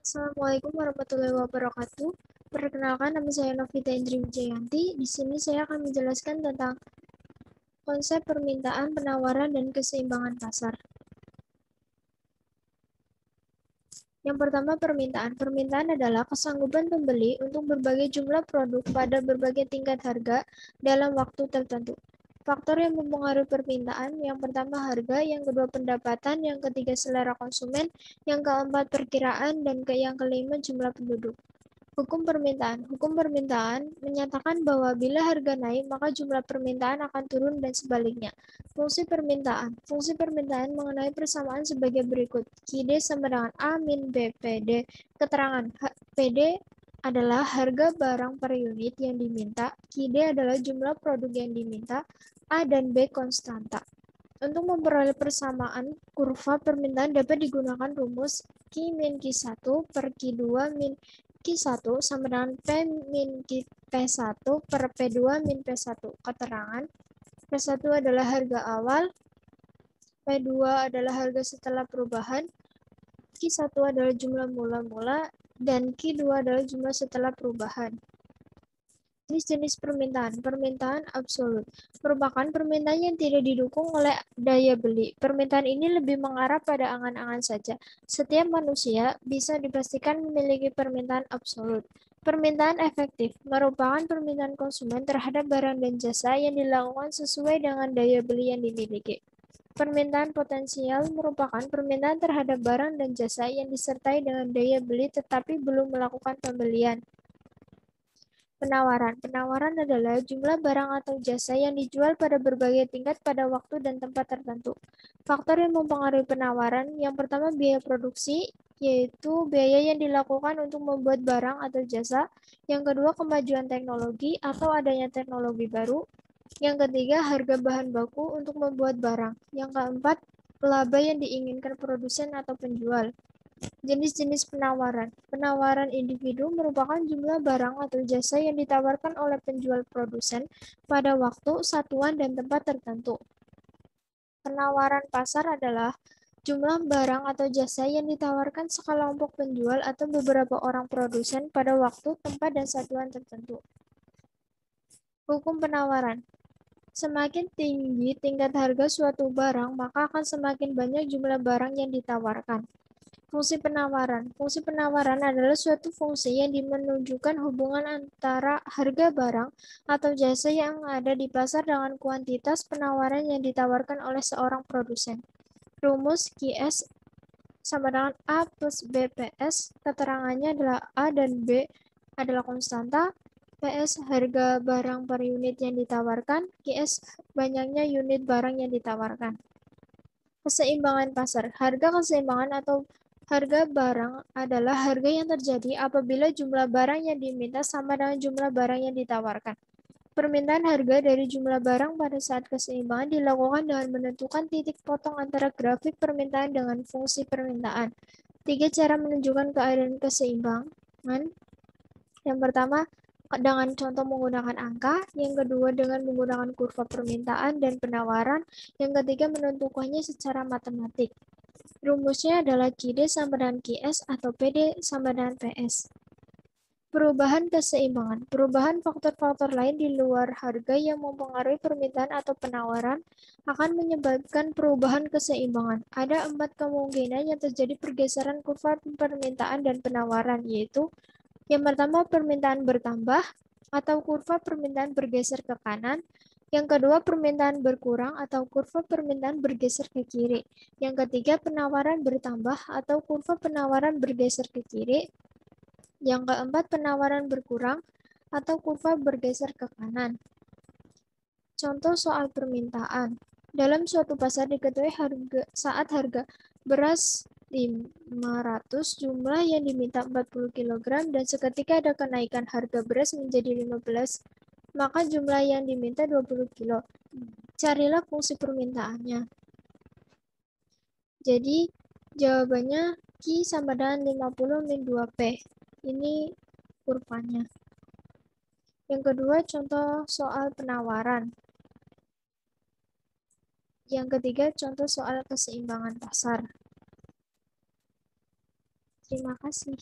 Assalamualaikum warahmatullahi wabarakatuh. Perkenalkan, nama saya Novita Indri Wijayanti. Di sini saya akan menjelaskan tentang konsep permintaan, penawaran, dan keseimbangan pasar. Yang pertama, permintaan. Permintaan adalah kesanggupan pembeli untuk berbagai jumlah produk pada berbagai tingkat harga dalam waktu tertentu. Faktor yang mempengaruhi permintaan, yang pertama harga, yang kedua pendapatan, yang ketiga selera konsumen, yang keempat perkiraan, dan yang kelima jumlah penduduk. Hukum permintaan. Hukum permintaan menyatakan bahwa bila harga naik, maka jumlah permintaan akan turun dan sebaliknya. Fungsi permintaan. Fungsi permintaan mengenai persamaan sebagai berikut. QD sama dengan A min B PD. Keterangan PD adalah harga barang per unit yang diminta. QD adalah jumlah produk yang diminta. A dan B konstanta. Untuk memperoleh persamaan kurva permintaan dapat digunakan rumus Q min Q1 per Q2 min Q1 sama dengan P min P1 per P2 min P1. Keterangan, P1 adalah harga awal, P2 adalah harga setelah perubahan, Q1 adalah jumlah mula-mula, dan Q2 adalah jumlah setelah perubahan. Jenis-jenis permintaan. Permintaan absolut merupakan permintaan yang tidak didukung oleh daya beli. Permintaan ini lebih mengarah pada angan-angan saja. Setiap manusia bisa dipastikan memiliki permintaan absolut. Permintaan efektif merupakan permintaan konsumen terhadap barang dan jasa yang dilakukan sesuai dengan daya beli yang dimiliki. Permintaan potensial merupakan permintaan terhadap barang dan jasa yang disertai dengan daya beli tetapi belum melakukan pembelian. Penawaran. Penawaran adalah jumlah barang atau jasa yang dijual pada berbagai tingkat pada waktu dan tempat tertentu. Faktor yang mempengaruhi penawaran, yang pertama biaya produksi, yaitu biaya yang dilakukan untuk membuat barang atau jasa. Yang kedua kemajuan teknologi atau adanya teknologi baru. Yang ketiga harga bahan baku untuk membuat barang. Yang keempat laba yang diinginkan produsen atau penjual. Jenis-jenis penawaran. Penawaran individu merupakan jumlah barang atau jasa yang ditawarkan oleh penjual produsen pada waktu, satuan, dan tempat tertentu. Penawaran pasar adalah jumlah barang atau jasa yang ditawarkan sekelompok penjual atau beberapa orang produsen pada waktu, tempat, dan satuan tertentu. Hukum penawaran. Semakin tinggi tingkat harga suatu barang, maka akan semakin banyak jumlah barang yang ditawarkan. Fungsi penawaran. Fungsi penawaran adalah suatu fungsi yang menunjukkan hubungan antara harga barang atau jasa yang ada di pasar dengan kuantitas penawaran yang ditawarkan oleh seorang produsen. Rumus QS sama dengan A plus BPS. Keterangannya adalah A dan B adalah konstanta. PS harga barang per unit yang ditawarkan. QS banyaknya unit barang yang ditawarkan. Keseimbangan pasar. Harga keseimbangan atau harga barang adalah harga yang terjadi apabila jumlah barang yang diminta sama dengan jumlah barang yang ditawarkan. Permintaan harga dari jumlah barang pada saat keseimbangan dilakukan dengan menentukan titik potong antara grafik permintaan dengan fungsi permintaan. 3 cara menunjukkan keadaan keseimbangan. Yang pertama, dengan contoh menggunakan angka, yang kedua dengan menggunakan kurva permintaan dan penawaran, yang ketiga menentukannya secara matematik. Rumusnya adalah QD sama dengan QS atau PD sama dengan PS. Perubahan keseimbangan. Perubahan faktor-faktor lain di luar harga yang mempengaruhi permintaan atau penawaran akan menyebabkan perubahan keseimbangan. Ada 4 kemungkinan yang terjadi pergeseran kurva permintaan dan penawaran, yaitu yang pertama permintaan bertambah atau kurva permintaan bergeser ke kanan. Yang kedua, permintaan berkurang atau kurva permintaan bergeser ke kiri. Yang ketiga, penawaran bertambah atau kurva penawaran bergeser ke kiri. Yang keempat, penawaran berkurang atau kurva bergeser ke kanan. Contoh soal permintaan. Dalam suatu pasar diketahui saat harga beras 500, jumlah yang diminta 40 kg dan seketika ada kenaikan harga beras menjadi 15, maka jumlah yang diminta 20 kilo. Carilah fungsi permintaannya. Jadi jawabannya Q sama dengan 50 min 2P. Ini kurvanya. Yang kedua contoh soal penawaran. Yang ketiga contoh soal keseimbangan pasar. Terima kasih.